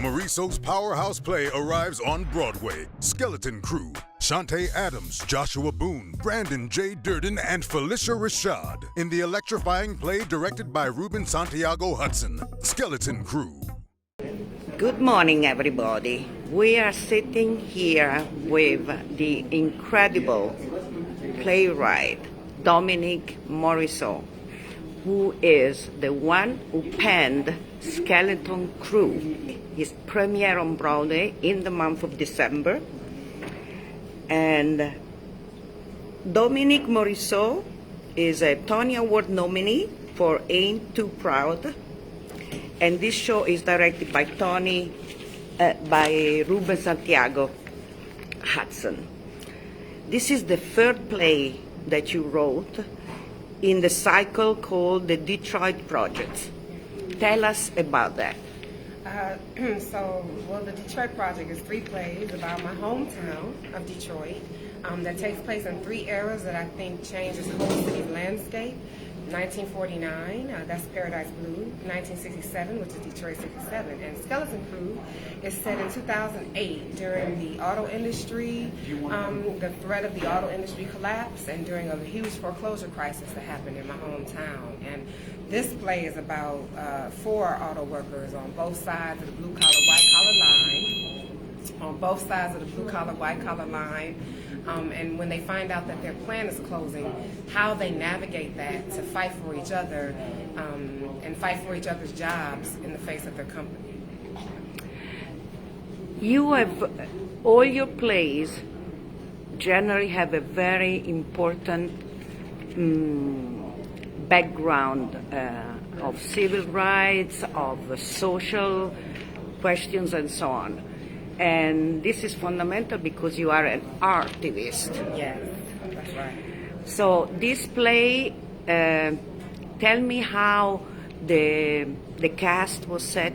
MORISSEAU's powerhouse play arrives on Broadway. Skeleton Crew, Shante Adams, Joshua Boone, Brandon J, DIRDEN and PHYLICIA RASHAD in the electrifying play directed by Ruben, Santiago, Hudson. Skeleton Crew. Good morning, everybody. We are sitting here with the incredible playwright, Dominique MORISSEAU, who is the one who penned Skeleton Crew. His premiere on Broadway in the month of December. And Dominique MORISSEAU is a Tony Award nominee for Ain't Too Proud. And this show is directed by Ruben Santiago, Hudson. This is the third play that you wrote in the cycle called the Detroit Project. Tell us about that. The Detroit Project is 3 plays about my hometown of Detroit that takes place in 3 eras that I think changed this whole city's landscape. 1949, that's Paradise Blue. 1967, which is Detroit 67. And Skeleton Crew is set in 2008 during the auto industry, the threat of the auto industry collapse, and during a huge foreclosure crisis that happened in my hometown. And this play is about 4 auto workers on both sides of the blue-collar, white-collar line, white-collar line. And when they find out that their plant is closing, how they navigate that to fight for each other and fight for each other's jobs in the face of their company. You have, all your plays generally have a very important background of civil rights, of social questions and so on. And this is fundamental because you are an artivist. Yes, that's right. So this play, tell me how the cast was set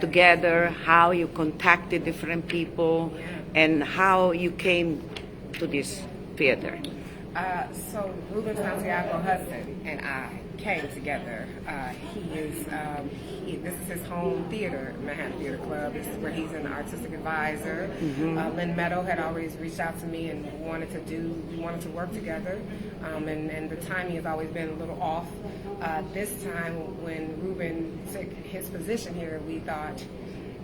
together, how you contacted different people, and how you came to this theater. So Ruben, Santiago, Hudson, and I came together. This is his home theater, Manhattan Theater Club. This is where he's an artistic advisor. Lynn Meadow had always reached out to me and we wanted to work together. And the timing has always been a little off. This time when Ruben took his position here, we thought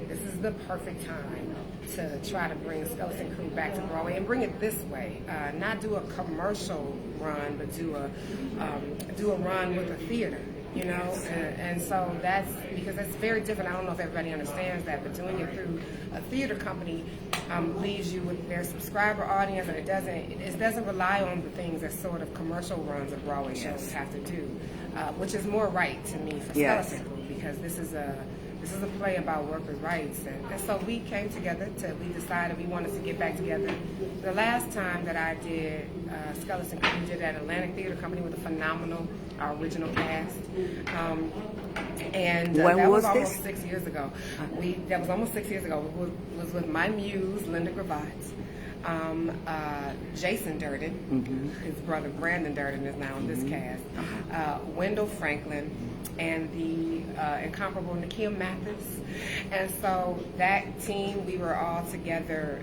this is the perfect time to try to bring Skeleton Crew back to Broadway and bring it this way. Not do a commercial run, but do a run with a theater, you know? And so that's, because it's very different. I don't know if everybody understands that, but doing it through a theater company leaves you with their subscriber audience, and it doesn't rely on the things that sort of commercial runs of Broadway shows have to do, which is more right to me for Skeleton Crew, because this is a play about workers' rights. And so we came together, we decided we wanted to get back together. The last time that I did Skeleton Crew, we did at Atlantic Theater Company with a phenomenal original cast. That was almost 6 years ago. That was almost 6 years ago. It was with my muse, Linda Gravatt. Jason Durden, his brother Brandon Durden is now in this cast, Wendell Franklin, and the incomparable Nakia Mathis. And so that team, we were all together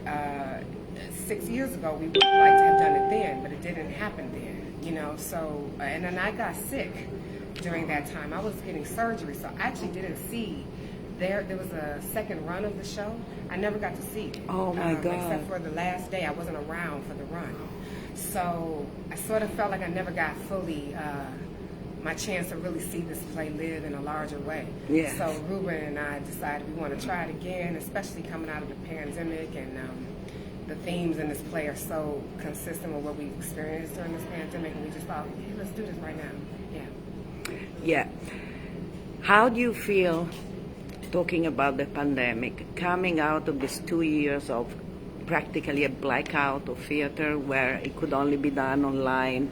6 years ago. We would like to have done it then, but it didn't happen then, you know. So, and then I got sick during that time. I was getting surgery, so I actually didn't see. There was a second run of the show. I never got to see it. Oh my God. Except for the last day. I wasn't around for the run. So I sort of felt like I never got fully my chance to really see this play live in a larger way. Yes. So Ruben and I decided we want to try it again, especially coming out of the pandemic, and the themes in this play are so consistent with what we've experienced during this pandemic, and we just thought, hey, let's do this right now. Yeah. How do you feel, talking about the pandemic, coming out of these 2 years of practically a blackout of theater where it could only be done online?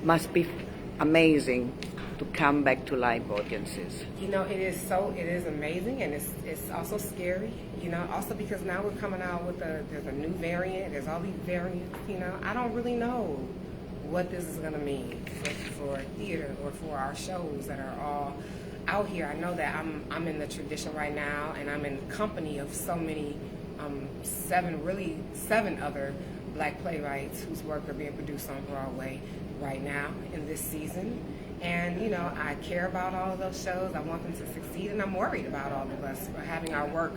Must be amazing to come back to live audiences. You know, it is amazing, and it's also scary, you know, also because now we're coming out with there's a new variant, there's all these variants, you know. I don't really know what this is going to mean for theater or for our shows that are all out here, I know that I'm in the tradition right now, and I'm in company of so many, seven other Black playwrights whose work are being produced on Broadway right now in this season. And you know, I care about all of those shows. I want them to succeed, and I'm worried about all of us for having our work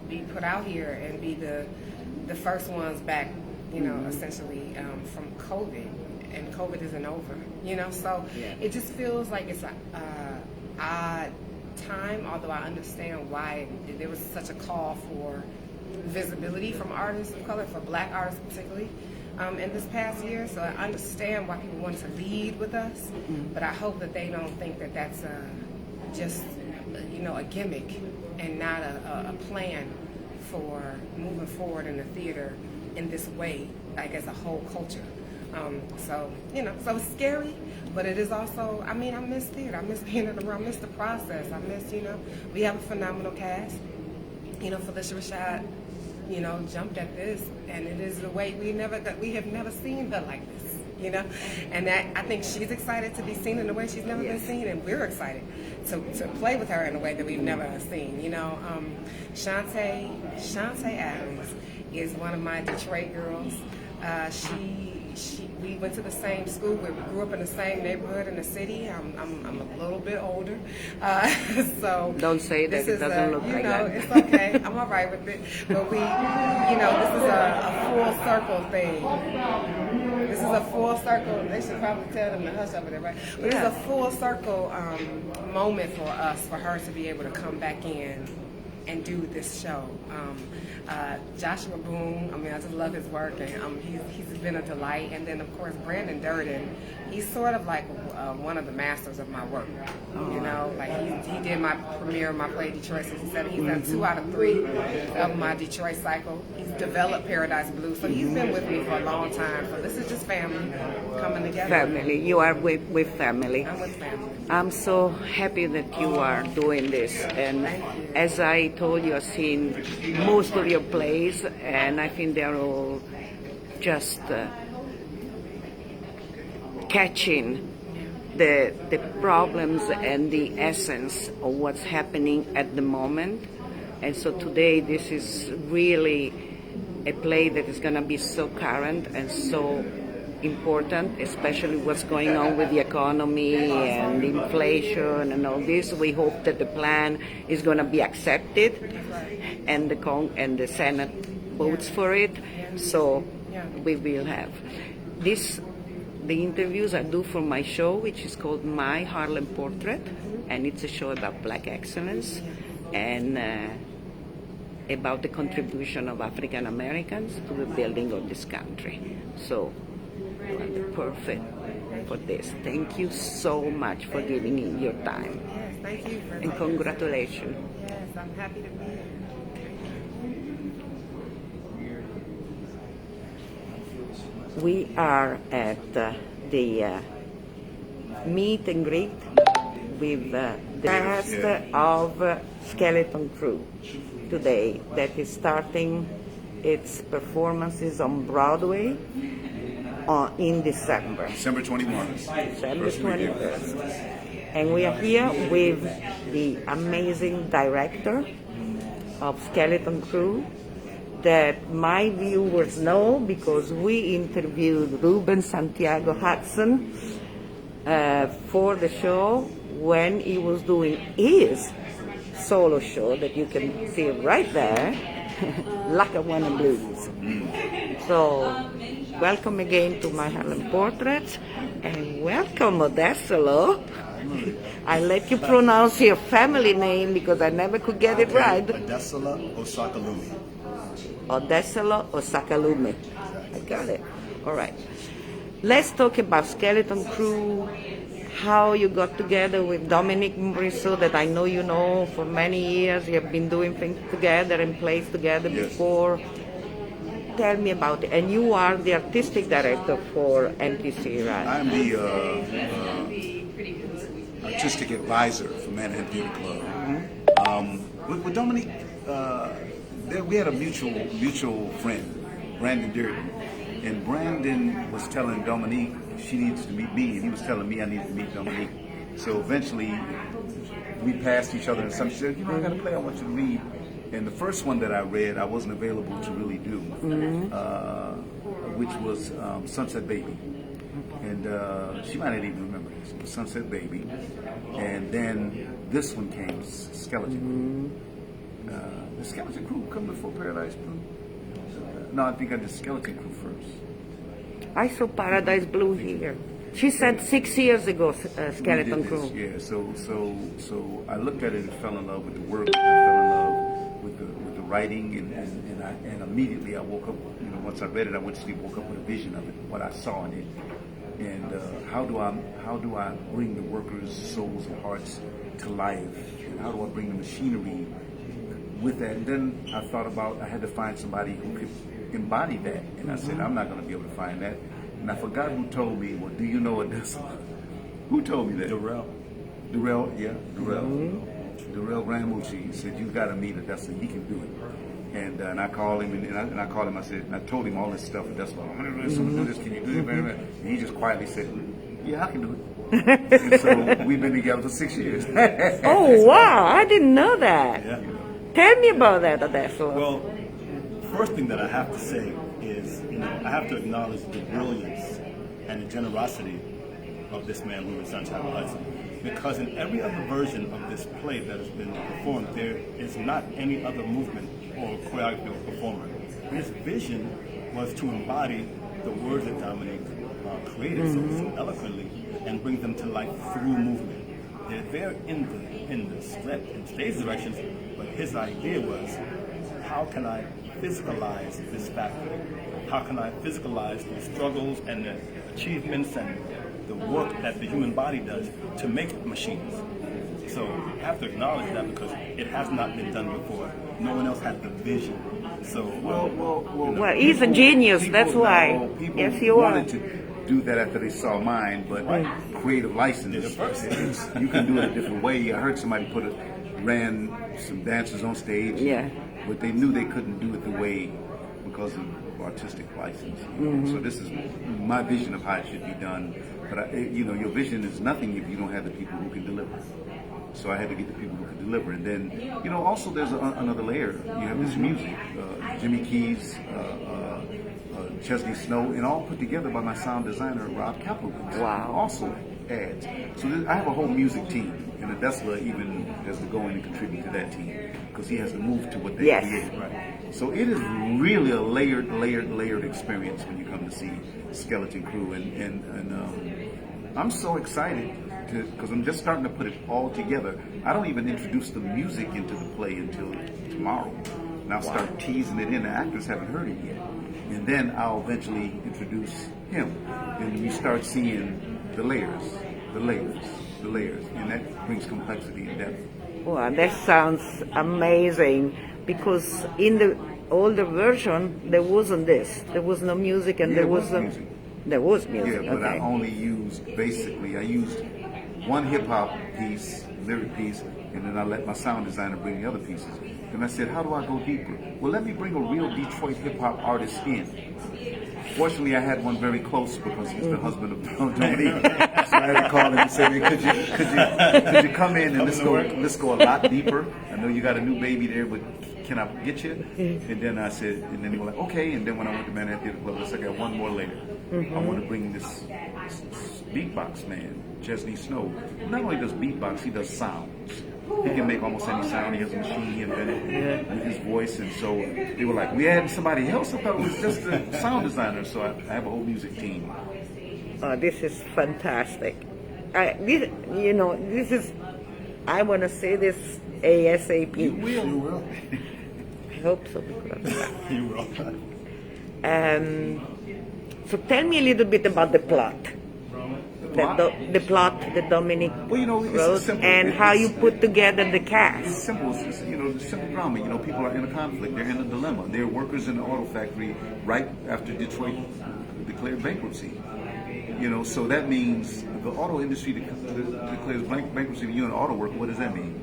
be put out here and be the first ones back, you know, essentially from COVID. And COVID isn't over, you know, so it just feels like it's a odd time, although I understand why there was such a call for visibility from artists of color, for Black artists particularly, in this past year. So I understand why people want to lead with us, but I hope that they don't think that that's just, you know, a gimmick and not a plan for moving forward in the theater in this way, like as a whole culture. So, you know, so it's scary, but it is also, I mean, I miss theater. I miss being in the room. I miss the process. I miss, you know, we have a phenomenal cast. You know, PHYLICIA RASHAD, you know, jumped at this, and it is the way we have never seen her like this, you know, and that I think she's excited to be seen in a way she's never been seen, and we're excited to play with her in a way that we've never seen, you know. Shante Adams is one of my Detroit girls. We went to the same school. We grew up in the same neighborhood in the city. I'm a little bit older, so don't say that. It doesn't look like that. It's okay. I'm all right with it. But we, you know, this is a full circle thing. This is a full circle. They should probably tell them to hush over there, right? But it's a full circle moment for us, for her to be able to come back in and do this show. Joshua Boone, I mean, I just love his work, and he's been a delight. And then, of course, Brandon Durden, he's sort of like one of the masters of my work. You know, like he did my premiere of my play Detroit 67. He's done 2 out of 3 of my Detroit cycle. He's developed Paradise Blues, so he's been with me for a long time. So this is just family coming together. Family, you are with family. I'm with family. I'm so happy that you are doing this, and as I told you, I've seen most of your plays, and I think they're all just catching the problems and the essence of what's happening at the moment. And so today, this is really a play that is going to be so current and so important, especially what's going on with the economy and inflation and all this. We hope that the plan is going to be accepted, and the Senate votes for it. So we will have this. The interviews I do for my show, which is called My Harlem Portrait, and it's a show about Black excellence and about the contribution of African Americans to the building of this country. So you are perfect for this. Thank you so much for giving me your time. Yes, thank you. And congratulations. Yes, I'm happy to be here. We are at the meet and greet with the cast of Skeleton Crew today, that is starting its performances on Broadway in December. December 21. December 21st. And we are here with the amazing director of Skeleton Crew, that my viewers know because we interviewed Ruben, Santiago, Hudson for the show when he was doing his solo show that you can see right there, Lackawanna Blues. So welcome again to My Harlem Portraits, and welcome Adesola. I let you pronounce your family name because I never could get it right. Adesola OSAKALUMI. Adesola OSAKALUMI. I got it. All right. Let's talk about Skeleton Crew, how you got together with Dominique MORISSEAU, that I know you know for many years. You have been doing things together and plays together before. Tell me about it. And you are the artistic director for MTC, right? I'm the artistic advisor for Manhattan Theater Club. With Dominique, we had a mutual friend, Brandon Durden. And Brandon was telling Dominique she needs to meet me, and he was telling me I needed to meet Dominique. So eventually, we passed each other, and some she said, I got a play I want you to read. And the first one that I read, I wasn't available to really do, which was Sunset Baby. And she might not even remember this. It was Sunset Baby. And then this one came, Skeleton Crew. The Skeleton Crew come before Paradise Blue? No, I think I did Skeleton Crew first. I saw Paradise Blue here. She said 6 years ago, Skeleton Crew. Yeah, so I looked at it and fell in love with the work. I fell in love with the writing, and immediately I woke up. Once I read it, I went to sleep. Woke up with a vision of it, what I saw in it, and how do I bring the workers' souls and hearts to life, and how do I bring the machinery with that? And then I thought about I had to find somebody who could embody that, and I said I'm not going to be able to find that. And I forgot who told me. Well, do you know Adesola? Who told me that? Darrell, yeah, Darrell. Darrell Gramucci said, "You got to meet Adesola. He can do it." And I called him, and I called him. I said, and I told him all this stuff. Adesola, do this. Can you do it? And he just quietly said, "Yeah, I can do it." And so we've been together for 6 years. Oh wow! I didn't know that. Yeah. Tell me about that, Adesola. Well, first thing that I have to say is, I have to acknowledge the brilliance and the generosity of this man, Ruben Santiago Hudson. Because in every other version of this play that has been performed, there is not any other movement or choreography or performer. His vision was to embody the words that Dominique created so eloquently and bring them to life through movement. They're there in the script and stage directions, but his idea was, how can I physicalize this factor? How can I physicalize the struggles and the achievements and the work that the human body does to make machines? So I have to acknowledge that because it has not been done before. No one else had the vision. So Well, he's a genius. That's why. People Yes, you are. wanted to do that after they saw mine, but creative license, you can do it a different way. I heard somebody ran some dancers on stage, but they knew they couldn't do it the way because of artistic license. So this is my vision of how it should be done. But your vision is nothing if you don't have the people who can deliver. So I had to get the people who could deliver. And then, also there's another layer. You have this music, Jimmy Keys, Chesney Snow, and all put together by my sound designer, Rob Kaplowitz. Wow. Also adds. So I have a whole music team, and Adesola even has to go in and contribute to that team because he has to move to what they create. Right. So it is really a layered experience when you come to see Skeleton Crew, and I'm so excited because I'm just starting to put it all together. I don't even introduce the music into the play until tomorrow, and I'll start teasing it in. The actors haven't heard it yet, and then I'll eventually introduce him, and we start seeing the layers, and that brings complexity and depth. Wow, that sounds amazing. Because in the older version, there wasn't this. There was no music, and there was music. There was music. Yeah, but I only used I used one hip hop piece, lyric piece, and then I let my sound designer bring the other pieces. And I said, how do I go deeper? Well, let me bring a real Detroit hip hop artist in. Fortunately, I had one very close because he's the husband of Dominique. So I had to call him and say, man, could you come in and let's go a lot deeper? I know you got a new baby there, but can I get you? And then I said, and then he was like, okay. And then when I went to Manhattan Theater Club, I said, I got one more layer. I want to bring this beatbox man, Chesney Snow. Not only does beatbox, he does sounds. He can make almost any sound. He has a machine he invented with his voice. And so they were like, we had somebody else. I thought it was just a sound designer. So I have a whole music team. Oh, this is fantastic. This is, I want to say this ASAP. You will. I hope so. You will. So tell me a little bit about the plot. The plot that Dominique wrote, and how you put together the cast. It's simple. It's simple drama. People are in a conflict. They're in a dilemma. They're workers in the auto factory right after Detroit declared bankruptcy. So that means the auto industry declares bankruptcy. You're an auto worker. What does that mean?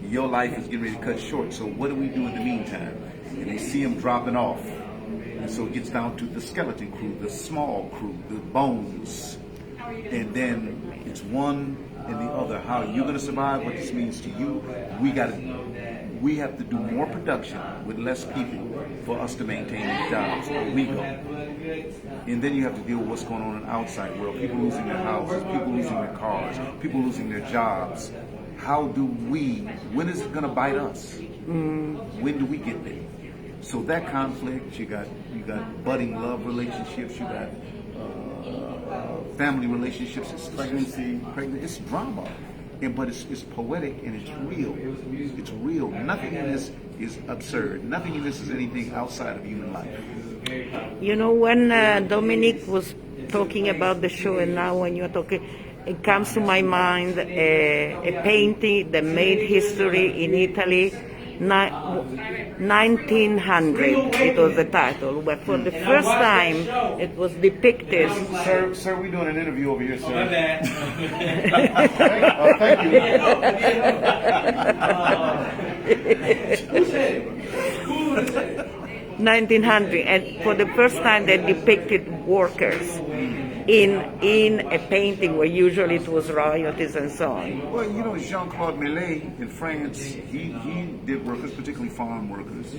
Your life is getting ready to cut short. So what do we do in the meantime? And they see them dropping off. And so it gets down to the skeleton crew, the small crew, the bones. and then it's one and the other. How you're going to survive, what this means to you. We have to do more production with less people for us to maintain these jobs. We go. And then you have to deal with what's going on in the outside world. People losing their houses, people losing their cars, people losing their jobs. How do we, when is it going to bite us? When do we get there? So that conflict, you got budding love relationships, you got family relationships, it's pregnancy, it's drama. But it's poetic and it's real. It's real. Nothing in this is absurd. Nothing in this is anything outside of human life. You know, when Dominique was talking about the show, and now when you're talking, it comes to my mind a painting that made history in Italy. 1900, it was the title, but for the first time it was depicted. Sir, we're doing an interview over here, sir. My bad. Thank you. 1900, and for the first time they depicted workers in a painting where usually it was royalties and so on. Well, you know, Jean-Claude Millet in France, he did workers, particularly farm workers.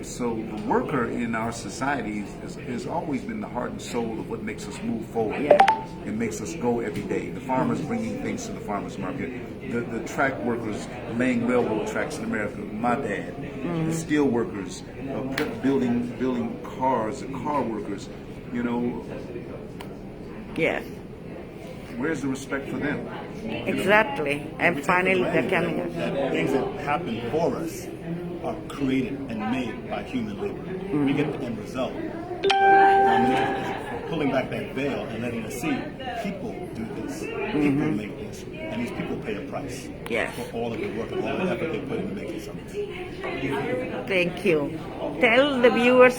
So the worker in our society has always been the heart and soul of what makes us move forward. Yeah. It makes us go every day. The farmers bringing things to the farmers market. The track workers laying railroad tracks in America, my dad. The steel workers building cars, the car workers, you know. Yes, Where's the respect for them? exactly. And finally they're coming up. Things that happen for us are created and made by human labor. We get the end result. Dominique is pulling back that veil and letting us see people do this, people make this, and these people pay a price Yes. for all of the work and all the effort they put into making something. Thank you. Tell the viewers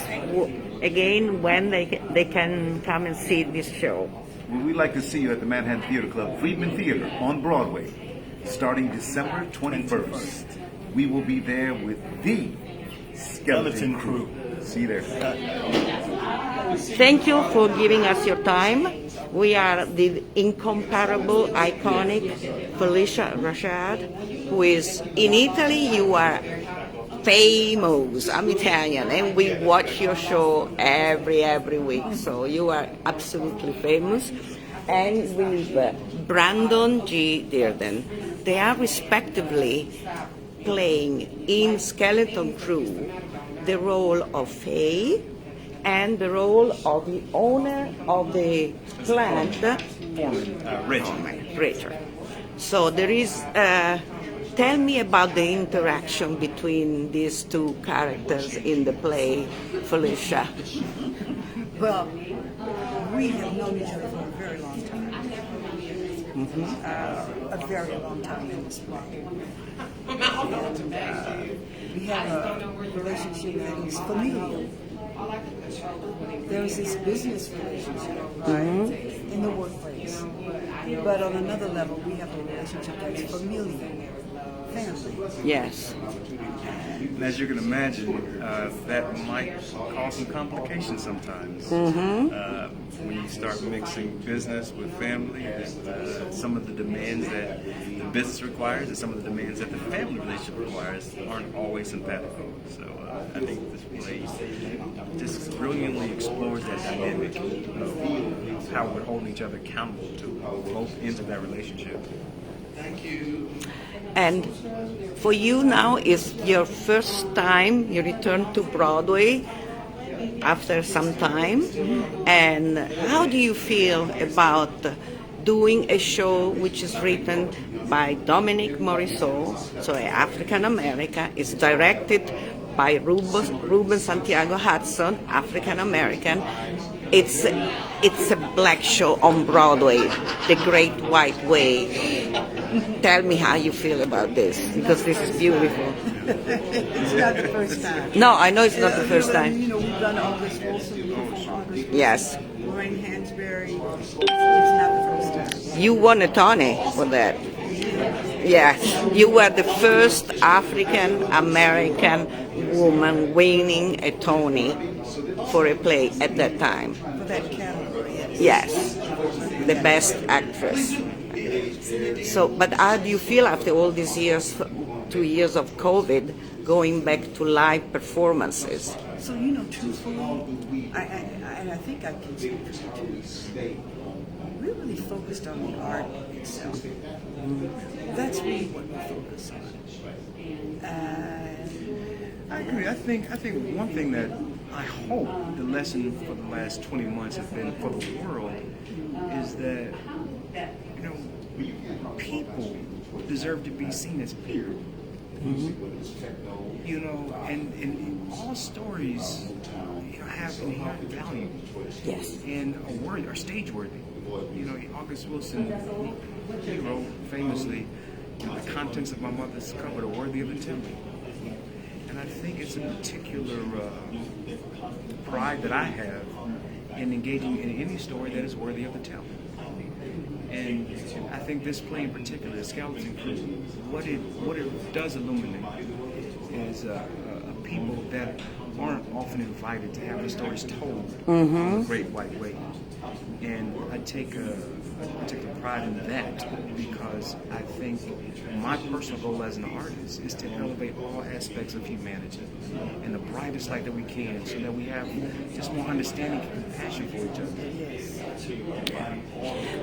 again when they can come and see this show. Well, we'd like to see you at the Manhattan Theater Club, Friedman Theater on Broadway, starting December 21st. We will be there with the Skeleton Crew. See you there. Thank you for giving us your time. We are the incomparable, iconic PHYLICIA RASHAD, who is in Italy. You are famous. I'm Italian, and we watch your show every week. So you are absolutely famous. And with Brandon J. DIRDEN, they are respectively playing in Skeleton Crew the role of Faye and the role of the owner of the plant, Richard. So there is. Tell me about the interaction between these two characters in the play, PHYLICIA. Well, we have known each other for a very long time. A very long time in this play. And we have a relationship that is familial. There's this business relationship, right, in the workplace. But on another level, we have a relationship that's familial. Family. Yes. And as you can imagine, that might cause some complications sometimes. When you start mixing business with family, some of the demands that the business requires and some of the demands that the family relationship requires aren't always simpatico. So I think this play just brilliantly explores that dynamic of how we're holding each other accountable to both ends of that relationship. Thank you. And for you now is your first time you return to Broadway after some time. And how do you feel about doing a show which is written by Dominique MORISSEAU, so African American, is directed by Ruben Santiago Hudson, African American. It's a black show on Broadway, The Great White Way. Tell me how you feel about this, because this is beautiful. It's not the first time. No, I know it's not the first time. You know, we've done August Wilson before. Yes. Lorraine Hansberry. It's not the first time. You won a Tony for that. Yes. You were the first African American woman winning a Tony for a play at that time. For that category, yes. Yes. the best actress. So, but how do you feel after all these years, 2 years of COVID, going back to live performances? So, truthfully, I think I can speak for you too. We're really focused on the art itself. That's really what we focus on. I agree. I think one thing that I hope the lesson for the last 20 months has been for the world is that people deserve to be seen as people. And all stories have inherent value. Yes. And are stage worthy. August Wilson, he wrote famously, the contents of my mother's cupboard are worthy of the telling. And I think it's a particular pride that I have in engaging in any story that is worthy of the telling. And I think this play in particular, Skeleton Crew, what it does illuminate is a people that aren't often invited to have their stories told the Great White Way. And I take a particular pride in that because I think my personal goal as an artist is to elevate all aspects of humanity in the brightest light that we can so that we have just more understanding and compassion for each other.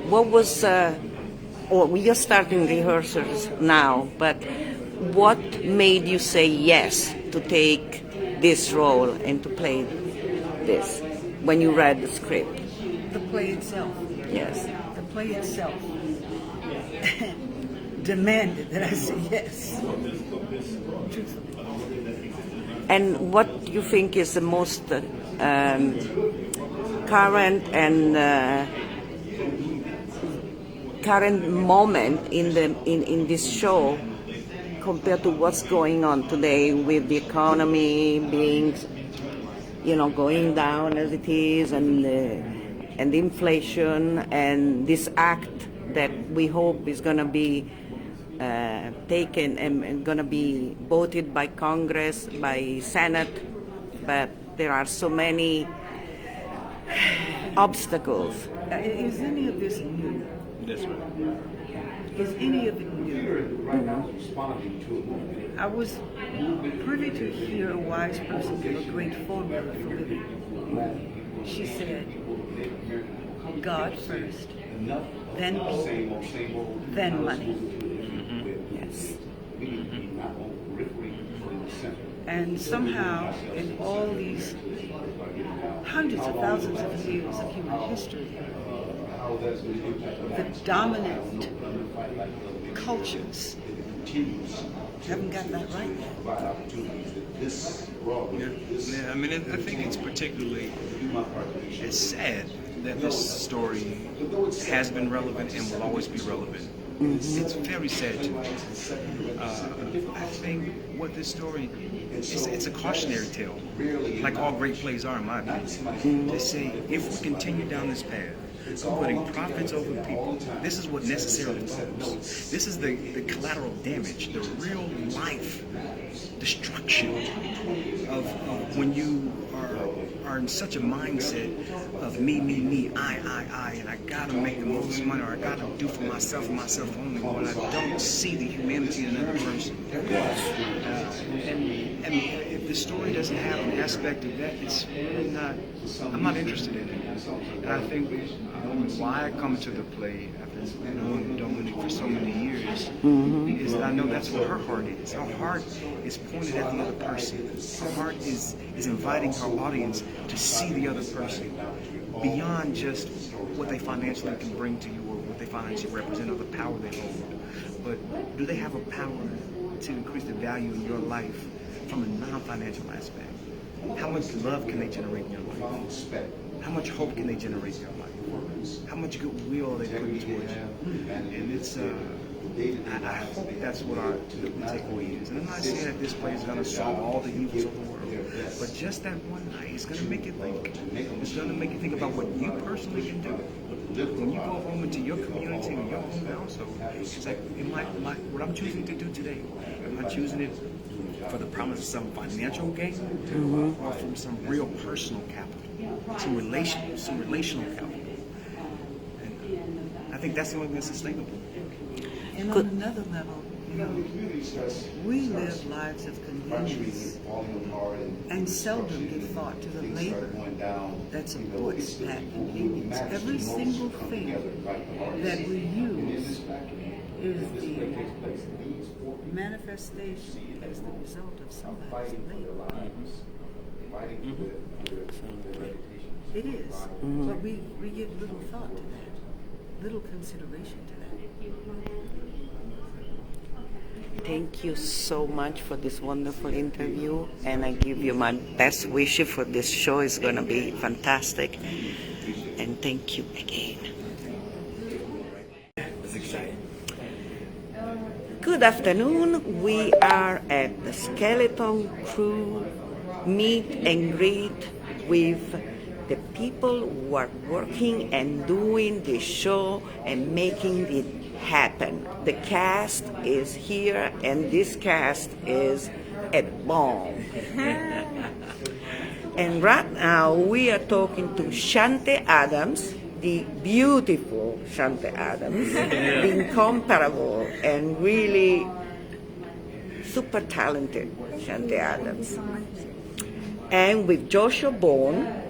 What was, we are starting rehearsals now, but what made you say yes to take this role and to play this when you read the script? The play itself. Yes. The play itself demanded that I say yes. And what do you think is the most current and current moment in this show compared to what's going on today with the economy being, going down as it is, and inflation, and this act that we hope is going to be taken and going to be voted by Congress, by Senate, but there are so many obstacles. Is any of this new? That's right. Is any of it new? I was privy to hear a wise person give a great formula for living. She said, God first, then people, then money. Yes. And somehow, in all these hundreds of thousands of years of human history, the dominant cultures haven't got that right yet. Yeah, I mean, I think it's particularly sad that this story has been relevant and will always be relevant. It's very sad to me. I think what this story is, it's a cautionary tale, like all great plays are, in my opinion. To say, if we continue down this path, putting profits over people, this is what necessarily follows. This is the collateral damage, the real life destruction of when you are in such a mindset of me, I, and I gotta make the most money, or I gotta do for myself and myself only, when I don't see the humanity in another person. And if the story doesn't have an aspect of that, it's really not, I'm not interested in it. And I think why I come to the play after knowing Dominique for so many years is that I know that's where her heart is. Her heart is pointed at the other person. Her heart is inviting her audience to see the other person beyond just what they financially can bring to you or what they financially represent or the power they hold. But do they have a power to increase the value in your life from a non-financial aspect? How much love can they generate in your life? How much hope can they generate in your life? How much goodwill are they putting towards you? And it's, I hope that's what our takeaway is. And I'm not saying that this play is going to solve all the evils of the world, but just that one night is going to make you think. It's going to make you think about what you personally can do. When you go home into your community and your home household, it's like, what I'm choosing to do today, am I choosing it for the promise of some financial gain, or from some real personal capital, some relational capital? And think that's the only thing that's sustainable. And on another level, you know, we live lives of convenience and seldom give thought to the labor that supports that convenience. Every single thing that we use is the manifestation as the result of somebody's labor. It is, but we give little thought to that, little consideration to that. Thank you so much for this wonderful interview, and I give you my best wishes for this show. It's going to be fantastic, and thank you again. It's exciting. Good afternoon. We are at the Skeleton Crew meet and greet with the people who are working and doing the show and making it happen. The cast is here, and this cast is a bomb. And right now we are talking to Shante Adams, the beautiful Shante Adams, the incomparable and really super talented Shante Adams. And with Joshua Boone,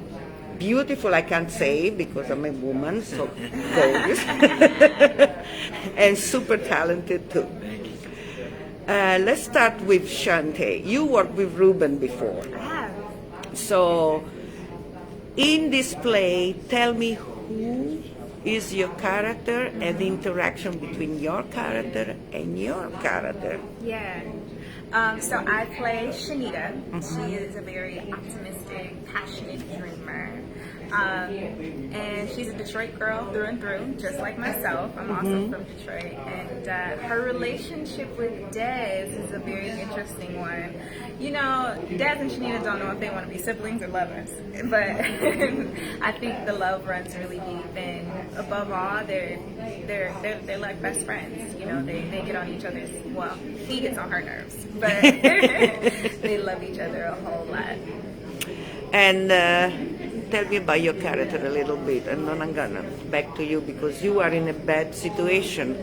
beautiful I can't say because I'm a woman, so gorgeous, and super talented too. Let's start with Shante. You worked with Ruben before. So in this play, tell me who is your character and the interaction between your character and your character. Yeah. So I play Shanita. She is a very optimistic, passionate dreamer. And she's a Detroit girl through and through, just like myself. I'm also from Detroit. And her relationship with Dez is a very interesting one. You know, Dez and Shanita don't know if they want to be siblings or lovers, but I think the love runs really deep. And above all, they're like best friends. You know, they get on each other's. Well, he gets on her nerves, but they love each other a whole lot. And tell me about your character a little bit, and then I'm gonna back to you because you are in a bad situation.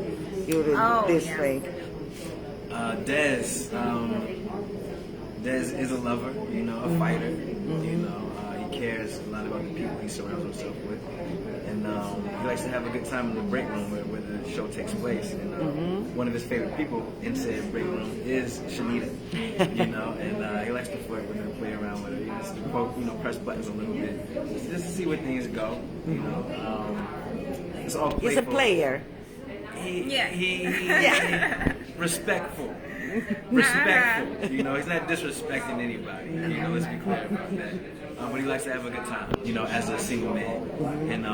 You're in this thing. Dez is a lover, you know, a fighter. You know, he cares a lot about the people he surrounds himself with, and he likes to have a good time in the break room where the show takes place. And one of his favorite people in said break room is Shanita. You know, and he likes to flirt with her, play around with her, just press buttons a little bit, just to see where things go. You know, it's all playful. He's a player. He respectful. Respectful, you know, he's not disrespecting anybody, you know, let's be clear about that. But he likes to have a good time, you know, as a single man. And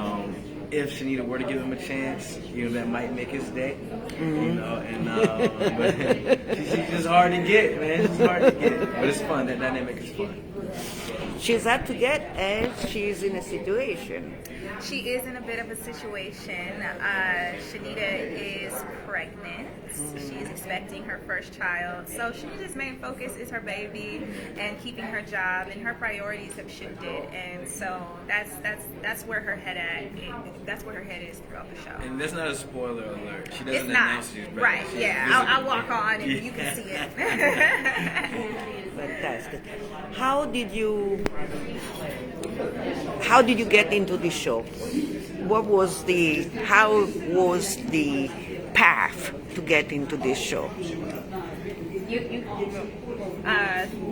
if Shanita were to give him a chance, you know, that might make his day, you know, and but she's just hard to get, man, it's hard to get. But it's fun, that dynamic is fun. She's hard to get, and she's in a situation. She is in a bit of a situation. Shanita is pregnant. She is expecting her first child. So Shanita's main focus is her baby and keeping her job, and her priorities have shifted. And so that's where her head at. That's where her head is throughout the show. And that's not a spoiler alert. She doesn't it's not. announce she's pregnant. Right? Yeah. I'll walk on, and you can see it. Fantastic. How did you get into the show? How was the path to get into this show?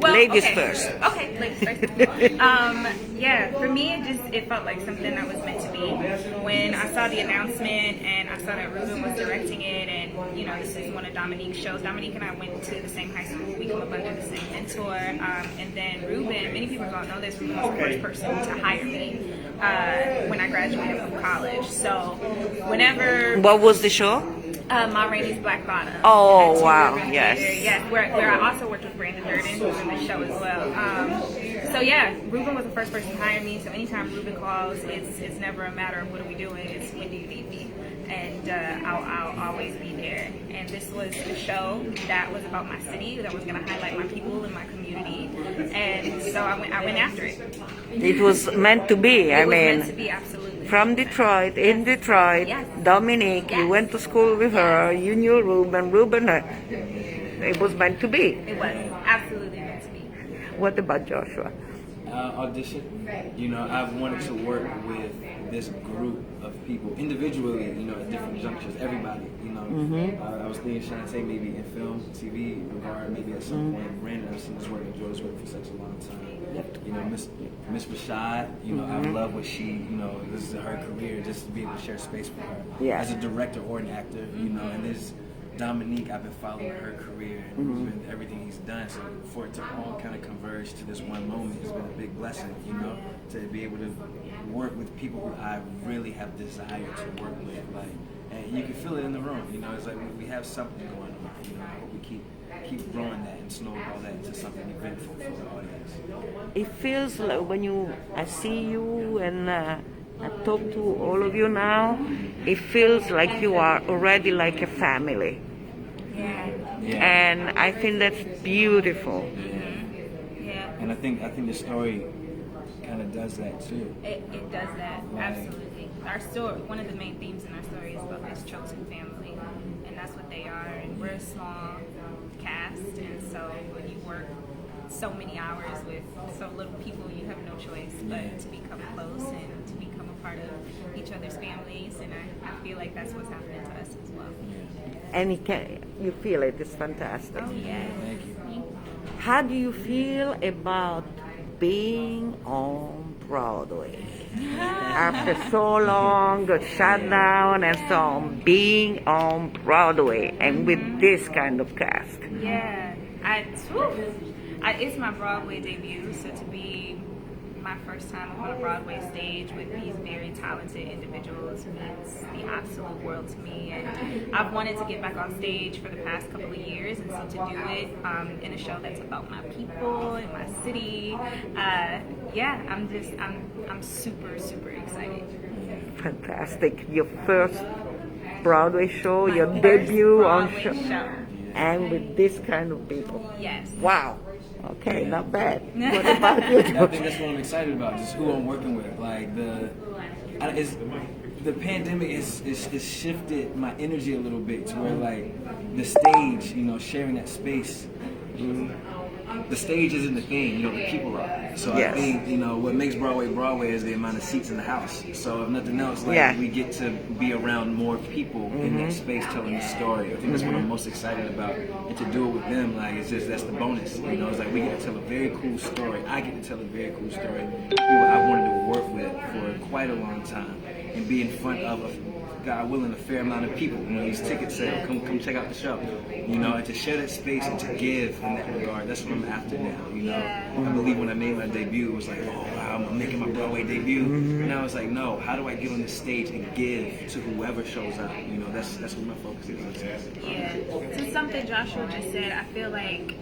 Ladies first. Okay, ladies first. Yeah, for me, it felt like something that was meant to be. When I saw the announcement and I saw that Ruben was directing it, and you know, this is one of Dominique's shows. Dominique and I went to the same high school. We come up under the same mentor. And then Ruben, many people don't know this, Ruben was the first person to hire me when I graduated from college. So whenever... What was the show? Ma Rainey's Black Bottom. Oh, wow, yes. Yes, where I also worked with Brandon Durden, who's in the show as well. So yeah, Ruben was the first person to hire me, so anytime Ruben calls, it's never a matter of what are we doing, it's when do you need me, and I'll always be there. And this was a show that was about my city, that was going to highlight my people and my community, and so I went after it. It was meant to be, It was meant to be, absolutely. From Detroit, in Detroit. Yes. Dominique, you Yes. went to school with her. You knew Ruben. Ruben, it was meant to be. It was absolutely meant to be. What about Joshua? Audition. You know, I've wanted to work with this group of people individually, you know, at different junctures, everybody, you know. I was thinking Shante maybe in film, TV, regard, maybe at some point. Brandon, I've seen this work, enjoyed this work for such a long time. You know, Miss Rashad, you know, I love what she, you know, this is her career, just to be able to share space with her. Yeah. As a director or an actor, you know, and there's Dominique, I've been following her career and everything he's done. So for it to all kind of converge to this one moment has been a big blessing, you know, to be able to work with people who I really have desired to work with. Like, and you can feel it in the room, you know, it's like we have something going on, you know, I hope we keep growing that and snowball that into something eventful for the audience. It feels like when I see you and I talk to all of you now, it feels like you are already like a family. Yeah. And I think that's beautiful. Yeah. And I think the story kind of does that too. It does that, absolutely. Our story, one of the main themes in our story is about this chosen family, and that's what they are. And we're a small cast, and so when you work so many hours with so little people, you have no choice but to become close and to become a part of each other's families. And I feel like that's what's happening to us as well. And you feel it. It's fantastic. Oh yeah. Thank you. How do you feel about being on Broadway? After so long, the shutdown and so on, being on Broadway and with this kind of cast. Yeah, it's my Broadway debut, so to be my first time on a Broadway stage with these very talented individuals means the absolute world to me. And I've wanted to get back on stage for the past couple of years, and so to do it in a show that's about my people and my city, I'm super, super excited. Fantastic. Your first Broadway show, your My debut first on Broadway show. and with this kind of people. Yes. Wow. Okay, not bad. What about you? I think that's what I'm excited about, just who I'm working with. Like the pandemic is shifted my energy a little bit to where like the stage, you know, sharing that space. The stage isn't the thing, you know, the people are. So Yes. I think, you know, what makes Broadway is the amount of seats in the house. So if nothing else, like we get to be around more people in that space telling the story. I think that's what I'm most excited about. And to do it with them, like it's just, that's the bonus. You know, it's like we get to tell a very cool story. I get to tell a very cool story. People I wanted to work with for quite a long time and be in front of God willing, a fair amount of people. You know, these ticket sales, come check out the show. You know, and to share that space and to give in that regard, that's what I'm after now. You know, I believe when I made my debut, it was like, oh wow, I'm making my Broadway debut. And I was like, no, how do I get on this stage and give to whoever shows up? You know, that's what my focus is. Yeah. To something Joshua just said, I feel like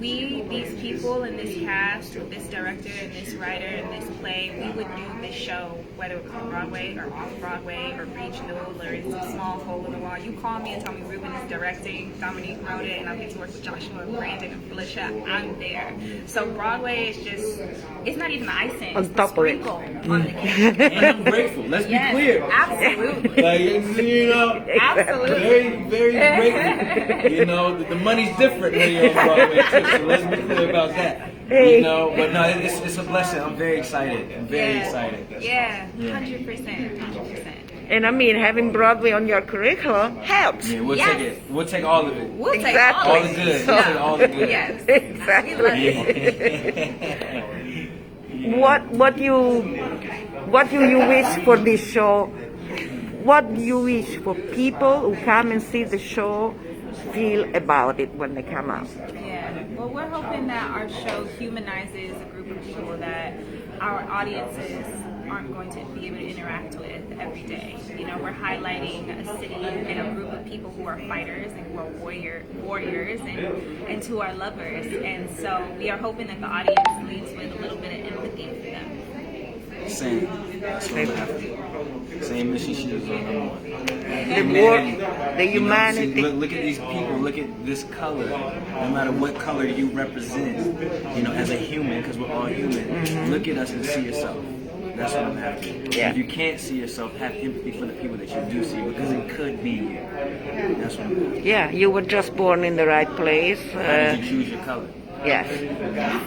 these people in this cast, with this director and this writer and this play, we would do this show, whether it was on Broadway or off Broadway or regional or in some small hole in the wall. You call me and tell me Ruben is directing, Dominique wrote it, and I get to work with Joshua, Brandon, and PHYLICIA. I'm there. So Broadway is just, it's not even the icing. On it's top the of it. sprinkle on the cake. And I'm grateful. Let's be clear. Absolutely. Like, you know, Absolutely. very, very grateful. You know, the money's different when you're on Broadway too, so let's be clear about that. You know, but no, it's a blessing. I'm very excited. I'm very excited. Yeah, 100%. And I mean, having Broadway on your curriculum helps. Yeah, we'll Yes. take it. We'll take all of it. We'll take Exactly. All the good. We'll take all the good. Yes. Exactly. What do you wish for this show? What do you wish for people who come and see the show feel about it when they come out? Yeah. Well, we're hoping that our show humanizes a group of people that our audiences aren't going to be able to interact with every day. You know, we're highlighting a city and a group of people who are fighters and who are warriors and who are lovers. And so we are hoping that the audience leaves with a little bit of empathy for them. Same. That's what I'm after. Same mission she was on. The work, the humanity. You know, see, look at these people. Look at this color. No matter what color you represent, you know, as a human, because we're all human. Look at us and see yourself. That's what I'm after. Yeah. If you can't see yourself, have empathy for the people that you do see, because it could be you. That's what I'm after. Yeah, you were just born in the right place. How did you choose your color? Yes,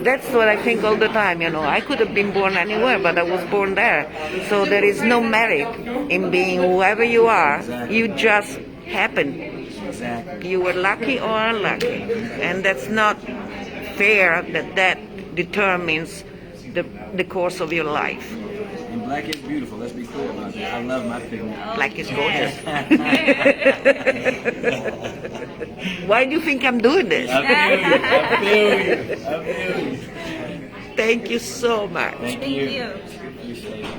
that's what I think all the time. I could have been born anywhere, but I was born there. So there is no merit in being whoever you are. Exactly. You just happen. Exactly. You were lucky or unlucky, and that's not fair. That determines the course of your life. And black is beautiful. Let's be clear about that. I love my pigment. Black is gorgeous. Why do you think I'm doing this? I feel you. Thank you so much. Thank you. Appreciate it.